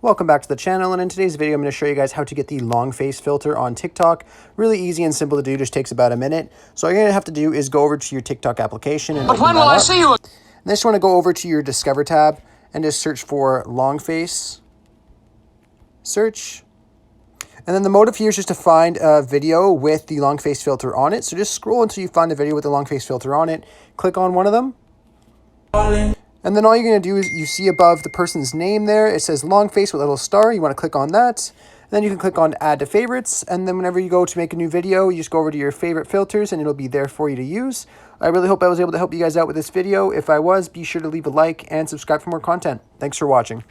Welcome back to the channel, and in today's video I'm going to show you guys how to get the long face filter on TikTok. Really easy and simple to do, just takes about a minute. So all you're going to have to do is go over to your TikTok application and open that up. And then just want to go over to your Discover tab and just search for long face. Search. And then the motive here is just to find a video with the long face filter on it. So just scroll until you find a video with the long face filter on it. Click on one of them. And then all you're going to do is you see above the person's name there, it says long face with a little star. You want to click on that. And then you can click on add to favorites. And then whenever you go to make a new video, you just go over to your favorite filters and it'll be there for you to use. I really hope I was able to help you guys out with this video. If I was, be sure to leave a like and subscribe for more content. Thanks for watching.